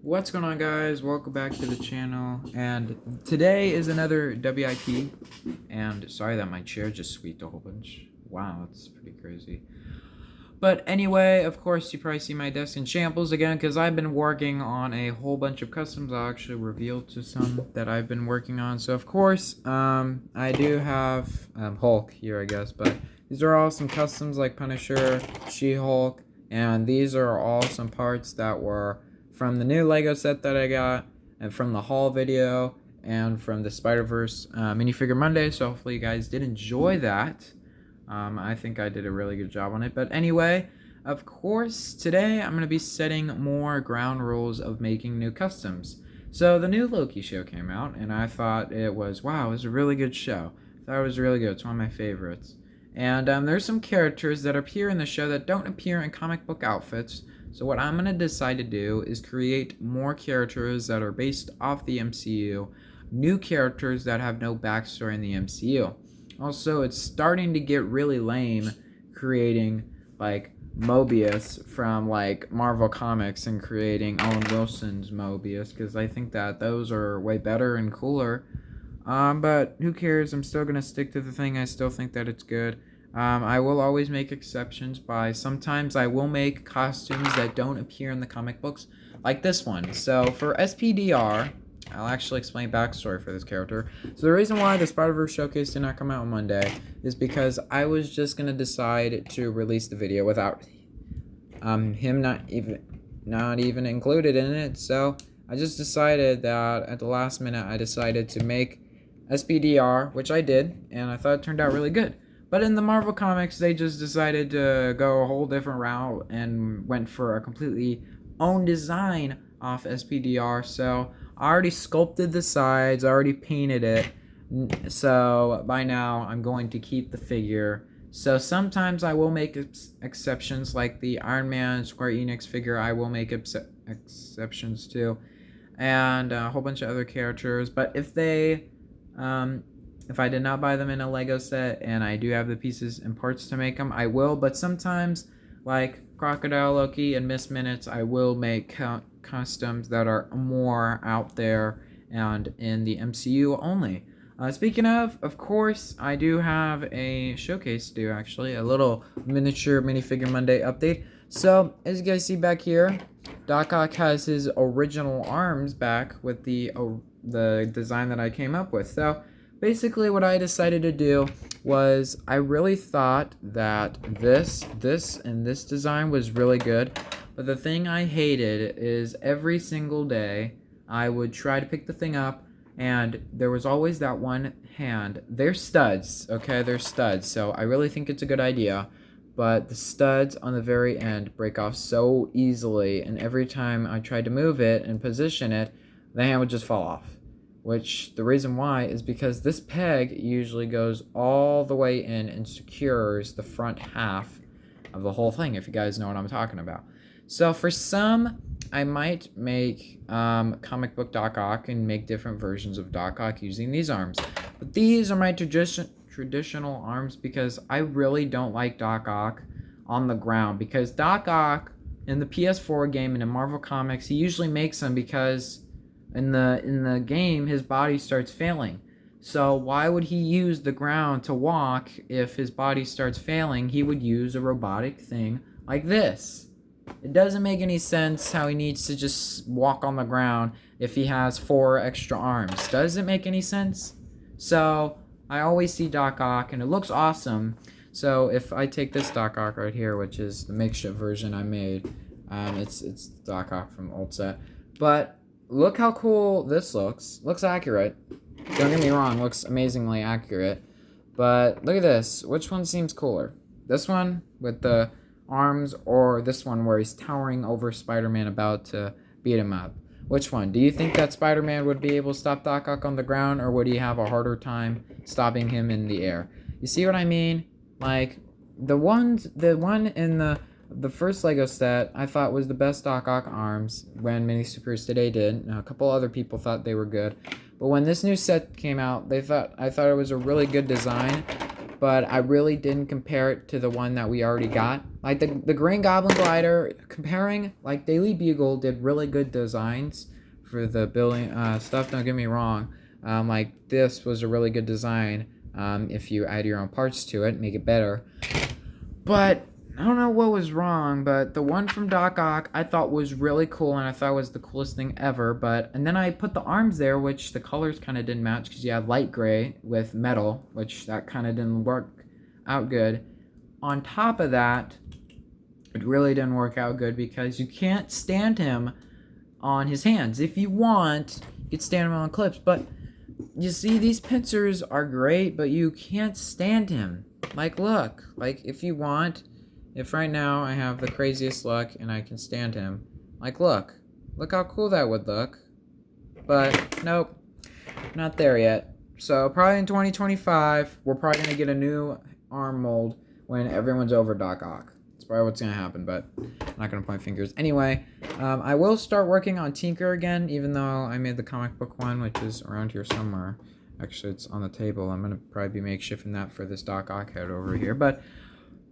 What's going on, guys? Welcome back to the channel, and today is another W.I.P. And sorry that my chair just squeaked a whole bunch. Wow, that's pretty crazy. But anyway, of course, you probably see my desk in shambles again because I've been working on a whole bunch of customs. I'll actually reveal to some that I've been working on. So of course, I do have Hulk here, I guess, but these are all some customs like Punisher, She-Hulk, and these are all some parts that were from the new Lego set that I got, and from the haul video, and from the Spider-Verse minifigure Monday. So hopefully you guys did enjoy that. I think I did a really good job on it. But anyway, of course, today I'm going to be setting more ground rules of making new customs. So the new Loki show came out, and I thought it was, wow, it was a really good show. I thought it was really good. It's one of my favorites. And there's some characters that appear in the show that don't appear in comic book outfits. So what I'm going to decide to do is create more characters that are based off the MCU, new characters that have no backstory in the MCU. Also, it's starting to get really lame creating like Mobius from like Marvel Comics and creating Owen Wilson's Mobius, because I think that those are way better and cooler. But who cares? I'm still going to stick to the thing. I still think that it's good. I will always make exceptions by sometimes I will make costumes that don't appear in the comic books, like this one. So for SPDR, I'll actually explain backstory for this character. So the reason why the Spider-Verse Showcase did not come out on Monday is because I was just going to decide to release the video without him not even included in it. So I just decided that at the last minute I decided to make SPDR, which I did, and I thought it turned out really good. But in the Marvel Comics, they just decided to go a whole different route and went for a completely own design off SPDR. So I already sculpted the sides, I already painted it. So by now, I'm going to keep the figure. So sometimes I will make exceptions, like the Iron Man Square Enix figure, I will make exceptions to. And a whole bunch of other characters. But if I did not buy them in a Lego set and I do have the pieces and parts to make them, I will. But sometimes, like Crocodile Loki and Miss Minutes, I will make customs that are more out there and in the MCU only. Speaking of course, I do have a showcase to do, actually. A little miniature minifigure Monday update. So, as you guys see back here, Doc Ock has his original arms back with the design that I came up with. So, basically what I decided to do was I really thought that this and this design was really good. But the thing I hated is every single day I would try to pick the thing up and there was always that one hand. They're studs, okay? They're studs. So I really think it's a good idea. But the studs on the very end break off so easily, and every time I tried to move it and position it, the hand would just fall off. Which the reason why is because this peg usually goes all the way in and secures the front half of the whole thing, if you guys know what I'm talking about. So for some, I might make comic book Doc Ock and make different versions of Doc Ock using these arms. But these are my traditional arms because I really don't like Doc Ock on the ground. Because Doc Ock in the PS4 game and in Marvel Comics, he usually makes them because in the game his body starts failing. So why would he use the ground to walk if his body starts failing? He would use a robotic thing like this. It doesn't make any sense how he needs to just walk on the ground if he has 4 extra arms. Doesn't make any sense. So I always see Doc Ock and it looks awesome. So if I take this Doc Ock right here, which is the makeshift version I made, it's Doc Ock from the old set. But look how cool this looks. Looks accurate. Don't get me wrong, looks amazingly accurate. But look at this. Which one seems cooler? This one with the arms, or this one where he's towering over Spider-Man about to beat him up? Which one? Do you think that Spider-Man would be able to stop Doc Ock on the ground, or would he have a harder time stopping him in the air? You see what I mean? Like, the one in the first Lego set I thought was the best Doc Ock arms when Mini Supers Today did. Now, a couple other people thought they were good. But when this new set came out, I thought it was a really good design. but I really didn't compare it to the one that we already got. Like the Green Goblin glider, comparing, like Daily Bugle did really good designs for the building stuff. Don't get me wrong. Like this was a really good design. If you add your own parts to it, make it better. But I don't know what was wrong, but the one from Doc Ock I thought was really cool, and I thought was the coolest thing ever. And then I put the arms there, which the colors kind of didn't match because you had light gray with metal, which that kind of didn't work out good. On top of that, it really didn't work out good because you can't stand him on his hands. If you want, you could stand him on clips, but you see, these pincers are great, but you can't stand him. Like, look, like if you want. If right now I have the craziest luck and I can stand him, like look how cool that would look. But nope, not there yet. So probably in 2025, we're probably gonna get a new arm mold when everyone's over Doc Ock. That's probably what's gonna happen, but I'm not gonna point fingers. Anyway, I will start working on Tinker again, even though I made the comic book one, which is around here somewhere. Actually, it's on the table. I'm gonna probably be makeshifting that for this Doc Ock head over here, but.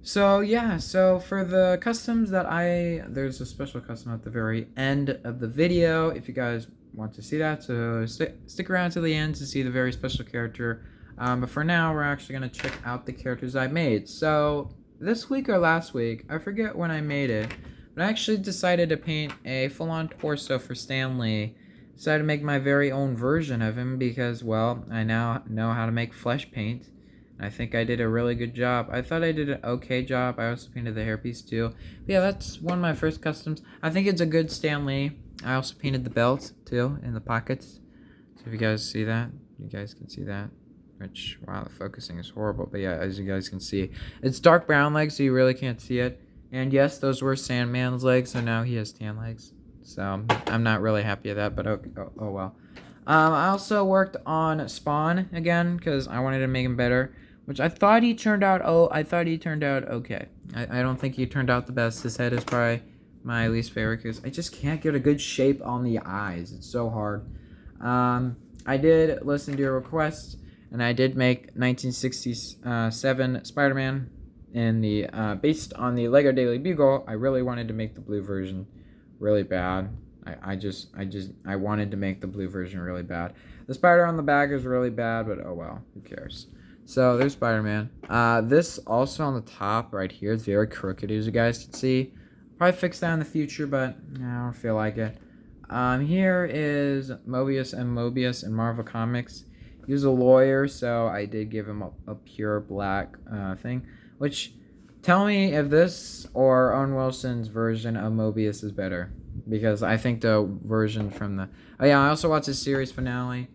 So yeah, so for the customs that there's a special custom at the very end of the video if you guys want to see that, so stick around to the end to see the very special character. But for now, we're actually going to check out the characters I made. So this week or last week, I forget when I made it, but I actually decided to paint a full-on torso for Stan Lee. Decided to make my very own version of him because, well, I now know how to make flesh paint. I think I did a really good job. I thought I did an okay job. I also painted the hairpiece too. But yeah, that's one of my first customs. I think it's a good Stan Lee. I also painted the belt too in the pockets. So if you guys see that, you guys can see that. Which, wow, the focusing is horrible. But yeah, as you guys can see, it's dark brown legs, so you really can't see it. And yes, those were Sandman's legs, so now he has tan legs. So I'm not really happy with that, but oh well. I also worked on Spawn again because I wanted to make him better. Which I thought he turned out, okay. I don't think he turned out the best. His head is probably my least favorite because I just can't get a good shape on the eyes. It's so hard. I did listen to your request, and I did make 1967 Spider-Man in the based on the Lego Daily Bugle. I really wanted to make the blue version really bad. I wanted to make the blue version really bad. The spider on the back is really bad, but oh well, who cares? So there's Spider-Man. This also on the top right here is very crooked, as you guys can see. Probably fix that in the future, but I don't feel like it. Here is Mobius in Marvel Comics. He was a lawyer, so I did give him a pure black thing. Which, tell me if this or Owen Wilson's version of Mobius is better. Because I think the version from the... Oh yeah, I also watched the series finale.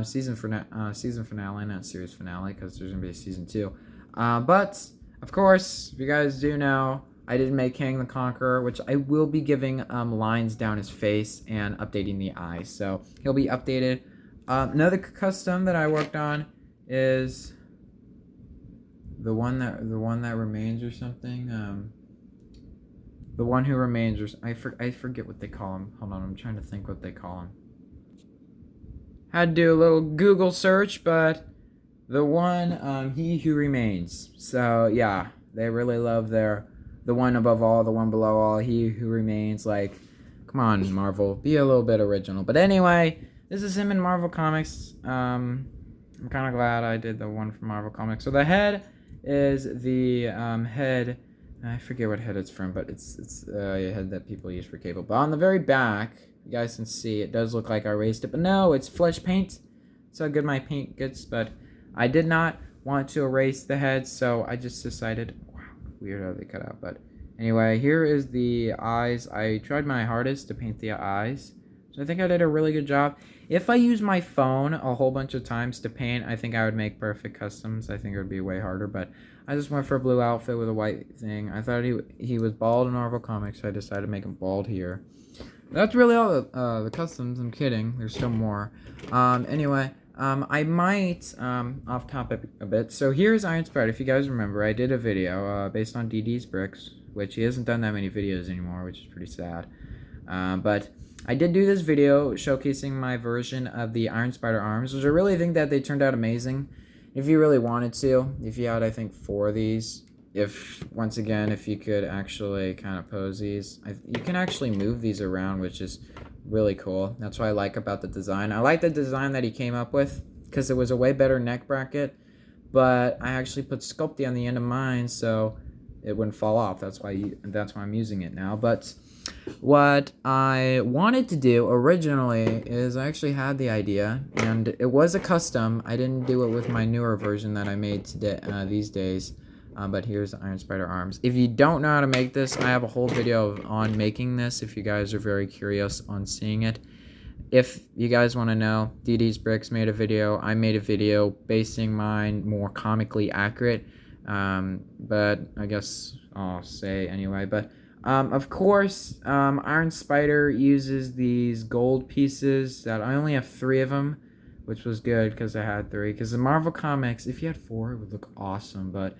Season finale, not series finale, because there's gonna be a season 2. But of course, if you guys do know, I did make Kang the Conqueror, which I will be giving lines down his face and updating the eyes, so he'll be updated. Another custom that I worked on is the one that remains or something. The one who remains, or I forget what they call him. Hold on, I'm trying to think what they call him. Had to do a little Google search, but the one, He Who Remains. So, yeah, they really love the one above all, the one below all, He Who Remains. Like, come on, Marvel, be a little bit original. But anyway, this is him in Marvel Comics. I'm kind of glad I did the one from Marvel Comics. So the head is the head, I forget what head it's from, but it's a head that people use for cable. But on the very back, you guys can see it does look like I erased it, but no, it's flesh paint. That's how good my paint gets, but I did not want to erase the head, so I just decided, wow, weird how they cut out, but anyway, here is the eyes. I tried my hardest to paint the eyes, so I think I did a really good job. If I use my phone a whole bunch of times to paint, I think I would make perfect customs. I think it would be way harder, but I just went for a blue outfit with a white thing. I thought he was bald in Marvel Comics, so I decided to make him bald here. That's really all the customs. I'm kidding. There's still more. Anyway, I might, off topic a bit. So here's Iron Spider. If you guys remember, I did a video based on DD's bricks, which he hasn't done that many videos anymore, which is pretty sad. But I did do this video showcasing my version of the Iron Spider arms, which I really think that they turned out amazing. If you really wanted to, if you had, I think, 4 of these, if you could actually kind of pose these, you can actually move these around, which is really cool. That's what I like about the design. I like the design that he came up with because it was a way better neck bracket, but I actually put Sculpty on the end of mine so it wouldn't fall off. That's why I'm using it now. But what I wanted to do originally is I actually had the idea, and it was a custom. I didn't do it with my newer version that I made today, these days. But here's the Iron Spider arms. If you don't know how to make this, I have a whole video on making this if you guys are very curious on seeing it. If you guys want to know, DD's Bricks made a video. I made a video basing mine more comically accurate. But I guess I'll say anyway. But of course, Iron Spider uses these gold pieces that I only have 3 of them, which was good because I had 3. Because in Marvel Comics, if you had 4, it would look awesome. But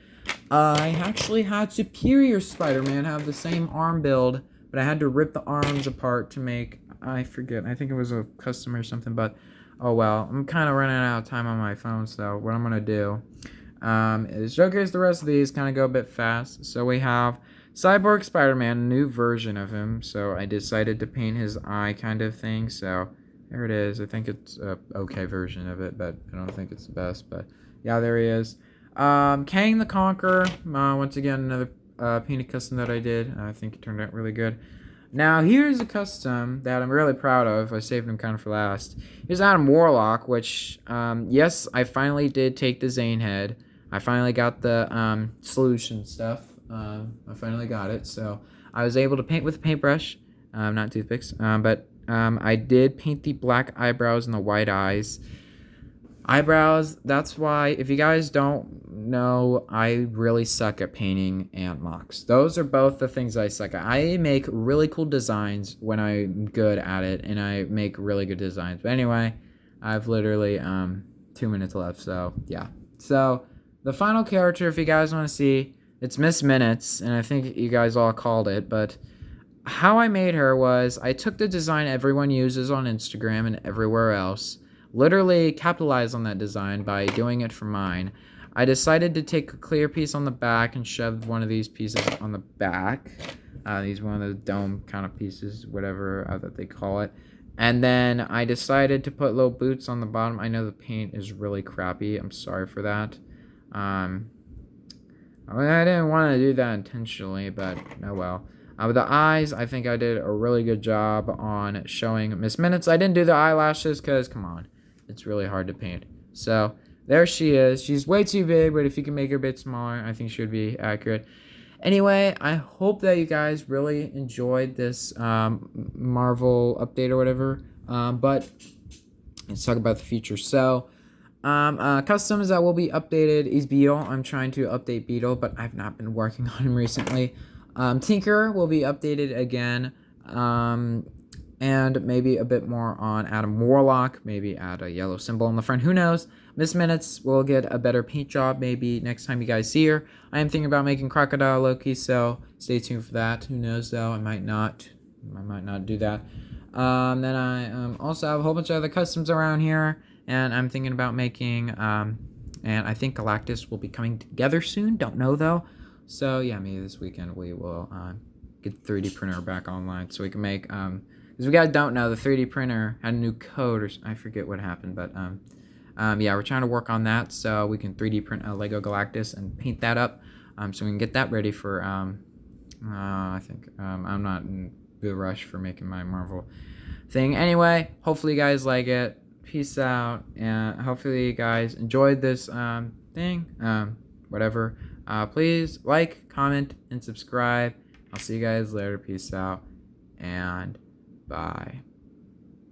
I actually had Superior Spider-Man have the same arm build, but I had to rip the arms apart to make, I forget, I think it was a custom or something, but oh well. I'm kind of running out of time on my phone, so what I'm going to do is showcase the rest of these, kind of go a bit fast. So we have Cyborg Spiderman, a new version of him, so I decided to paint his eye kind of thing, so there it is. I think it's a okay version of it, but I don't think it's the best, but yeah, there he is. Kang the Conqueror, once again, another painted custom that I did. I think it turned out really good. Now, here's a custom that I'm really proud of. I saved him kind of for last. Here's Adam Warlock, which, yes, I finally did take the Zane head. I finally got the solution stuff. I finally got it, so I was able to paint with a paintbrush, not toothpicks, but I did paint the black eyebrows and the white eyes. Eyebrows, that's why, if you guys don't know, I really suck at painting ant mocks. Those are both the things I suck at. I make really cool designs when I'm good at it, and I make really good designs. But anyway, I've literally 2 minutes left, so yeah. So, the final character, if you guys want to see, it's Miss Minutes, and I think you guys all called it, but how I made her was, I took the design everyone uses on Instagram and everywhere else, literally capitalized on that design by doing it for mine. I decided to take a clear piece on the back and shove one of these pieces on the back. These one of the dome kind of pieces, whatever that they call it. And then I decided to put little boots on the bottom. I know the paint is really crappy. I'm sorry for that. I mean, I didn't want to do that intentionally, but oh well. With the eyes, I think I did a really good job on showing Miss Minutes. I didn't do the eyelashes because, come on, it's really hard to paint. So, there she is. She's way too big, but if you can make her a bit smaller, I think she would be accurate. Anyway, I hope that you guys really enjoyed this Marvel update or whatever. But let's talk about the future. So, customs that will be updated is Beetle. I'm trying to update Beetle, but I've not been working on him recently. Tinker will be updated again, and maybe a bit more on Adam Warlock, maybe add a yellow symbol on the front, who knows. Miss Minutes will get a better paint job maybe next time you guys see her. I am thinking about making Crocodile Loki, so stay tuned for that. Who knows though, I might not do that. Then I also have a whole bunch of other customs around here, and I'm thinking about making, and I think Galactus will be coming together soon, don't know though. So yeah, maybe this weekend we will get the 3D printer back online so we can make, because if you guys don't know, the 3D printer had a new code, or I forget what happened, but yeah, we're trying to work on that so we can 3D print a Lego Galactus and paint that up, so we can get that ready for, I think, I'm not in a good rush for making my Marvel thing. Anyway, hopefully you guys like it. Peace out, and hopefully you guys enjoyed this thing, whatever. Please like, comment, and subscribe. I'll see you guys later. Peace out, and bye.